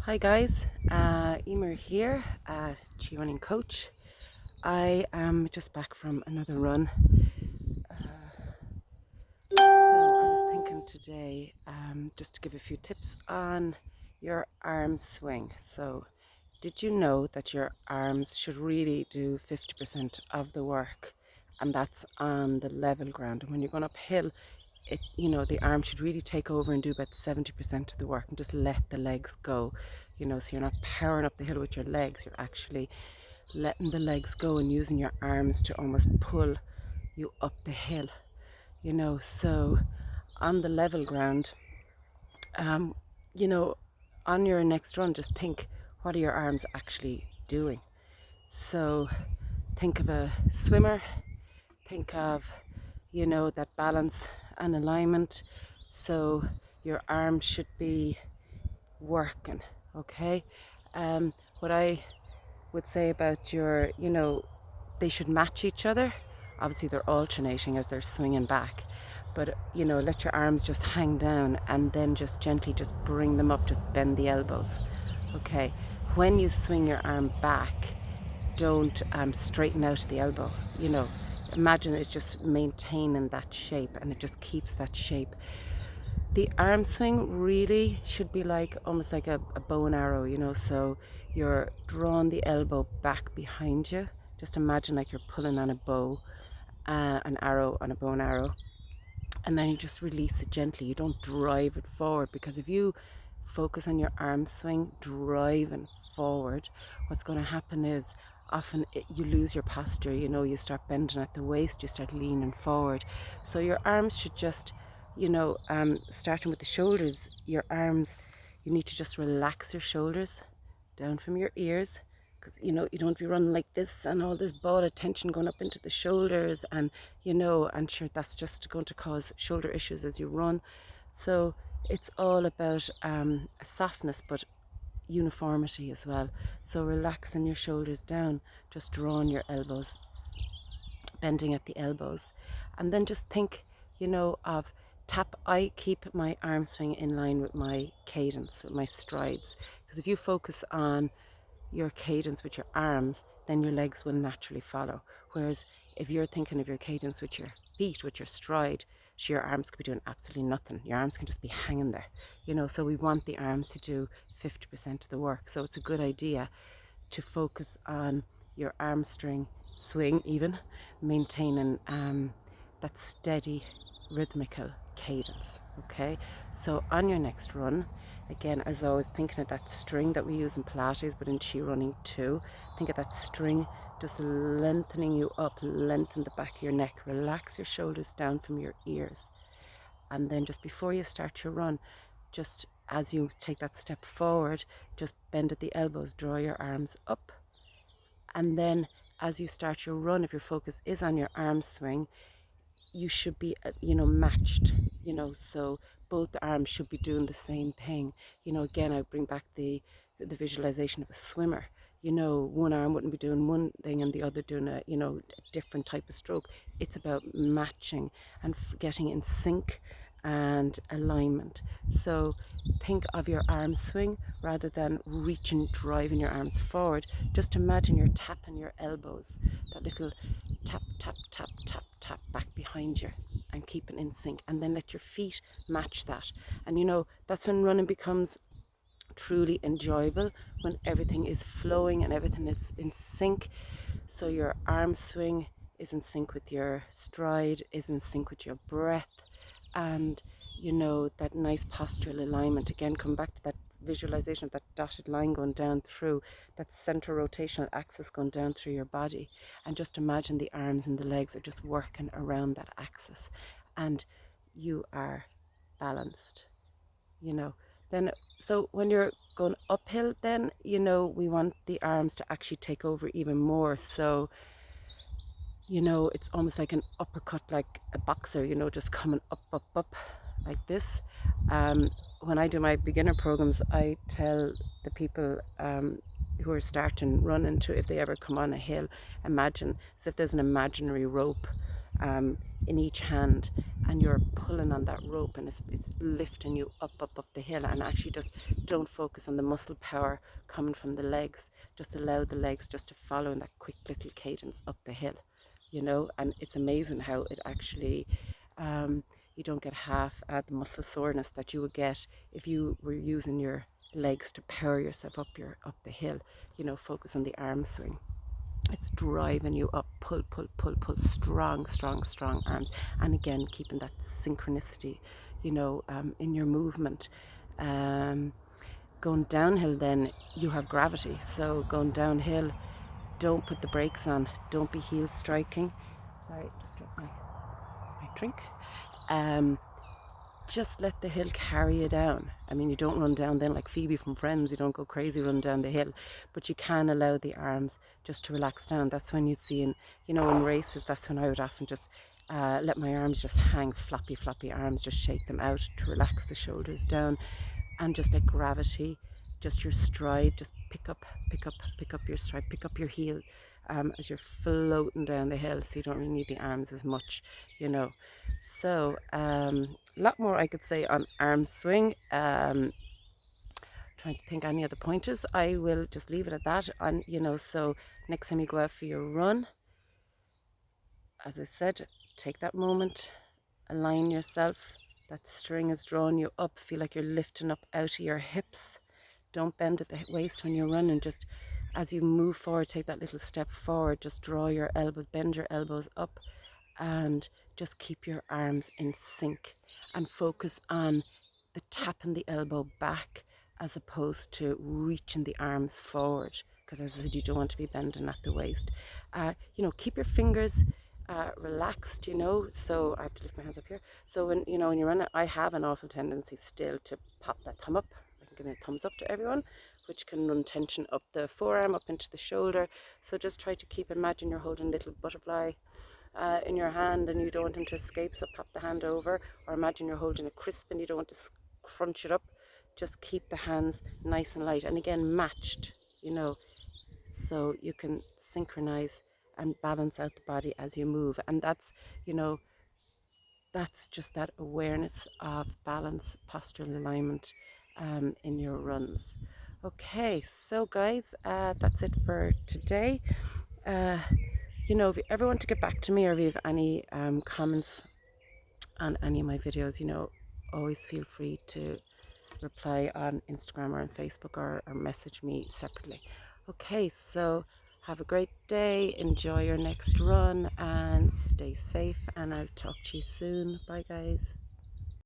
Hi guys, Emer here, Chi running coach. I am just back from another run. So I was thinking today just to give a few tips on your arm swing. So did you know that your arms should really do 50% of the work, and that's on the level ground? And when you're going uphill, the arm should really take over and do about 70% of the work and just let the legs go. So you're not powering up the hill with your legs, you're actually letting the legs go and using your arms to almost pull you up the hill. So on the level ground, um, you know, on your next run, just think, what are your arms actually doing? So think of a swimmer, think of, that balance and alignment. So your arms should be working, okay? What I would say about they should match each other. Obviously, they're alternating as they're swinging back, but let your arms just hang down and then just gently just bring them up, just bend the elbows, okay? When you swing your arm back, don't straighten out the elbow. Imagine it's just maintaining that shape, and it just keeps that shape. The arm swing really should be like almost like a bow and arrow, so you're drawing the elbow back behind you. Just imagine like you're pulling on a bow, an arrow on a bow and arrow, and then you just release it gently. You don't drive it forward, because if you focus on your arm swing driving forward, what's going to happen is often you lose your posture. You start bending at the waist, you start leaning forward. So your arms should just, starting with the shoulders, your arms, you need to just relax your shoulders down from your ears, because you don't be running like this and all this ball of tension going up into the shoulders, and and sure, that's just going to cause shoulder issues as you run. So it's all about softness, but uniformity as well. So relaxing your shoulders down, just drawing your elbows, bending at the elbows, and then just think, of tap. I keep my arm swing in line with my cadence, with my strides, because if you focus on your cadence with your arms, then your legs will naturally follow. Whereas if you're thinking of your cadence with your feet, with your stride, your arms could be doing absolutely nothing. Your arms can just be hanging there, so we want the arms to do 50% of the work. So it's a good idea to focus on your arm swing, even maintaining that steady rhythmical cadence. Okay, so on your next run, again, as always, thinking of that string that we use in Pilates, but in Chi running too, think of that string just lengthening you up. Lengthen the back of your neck, relax your shoulders down from your ears, and then just before you start your run, just as you take that step forward, just bend at the elbows, draw your arms up, and then as you start your run, if your focus is on your arm swing, you should be matched, so both arms should be doing the same thing. Again, I bring back the visualization of a swimmer. One arm wouldn't be doing one thing and the other doing a different type of stroke. It's about matching and getting in sync and alignment. So think of your arm swing rather than reaching, driving your arms forward. Just imagine you're tapping your elbows, that little tap, tap, tap, tap, tap back behind you, and keep it in sync, and then let your feet match that. And that's when running becomes truly enjoyable, when everything is flowing and everything is in sync. So your arm swing is in sync with your stride, is in sync with your breath, and that nice postural alignment. Again, come back to that visualization of that dotted line going down through, that center rotational axis going down through your body, and just imagine the arms and the legs are just working around that axis, and you are balanced. Then, so when you're going uphill, then we want the arms to actually take over even more. So it's almost like an uppercut, like a boxer, just coming up, up, up like this. When I do my beginner programs, I tell the people who are starting running to, if they ever come on a hill, imagine as if there's an imaginary rope in each hand, and you're pulling on that rope, and it's lifting you up the hill. And actually just don't focus on the muscle power coming from the legs. Just allow the legs just to follow in that quick little cadence up the hill, you know. And it's amazing how it actually you don't get half the muscle soreness that you would get if you were using your legs to power yourself up the hill. You know, focus on the arm swing. It's driving you up, pull, strong arms. And again, keeping that synchronicity, you know, in your movement. Going downhill, then you have gravity. So going downhill, don't put the brakes on. Don't be heel striking. Sorry, just dropped my drink. Just let the hill carry you down. I mean, you don't run down then like Phoebe from Friends. You don't go crazy run down the hill, but you can allow the arms just to relax down. That's when you'd see in, you know, in races, that's when I would often just let my arms just hang, floppy arms, just shake them out to relax the shoulders down, and just let gravity, just your stride, just pick up your stride, pick up your heel as you're floating down the hill, so you don't really need the arms as much, you know. So a lot more I could say on arm swing. Trying to think any other pointers. I will just leave it at that. And you know, so next time you go out for your run, as I said, take that moment, align yourself. That string is drawing you up. Feel like you're lifting up out of your hips. Don't bend at the waist when you're running. Just as you move forward, take that little step forward. Just draw your elbows, bend your elbows up, and just keep your arms in sync, and focus on the tapping the elbow back as opposed to reaching the arms forward, because as I said, you don't want to be bending at the waist. You know, keep your fingers relaxed, you know. So I have to lift my hands up here. So when, you know, when you run, I have an awful tendency still to pop that thumb up. I can give a thumbs up to everyone, which can run tension up the forearm, up into the shoulder. So just try to imagine you're holding a little butterfly in your hand and you don't want him to escape, so pop the hand over. Or imagine you're holding a crisp and you don't want to crunch it up. Just keep the hands nice and light, and again matched, you know, so you can synchronize and balance out the body as you move. And that's, you know, that's just that awareness of balance, postural alignment in your runs. Okay, so guys, that's it for today. You know, if you ever want to get back to me, or if you have any comments on any of my videos, you know, always feel free to reply on Instagram or on Facebook, or message me separately. Okay, so have a great day, enjoy your next run, and stay safe, and I'll talk to you soon. Bye guys.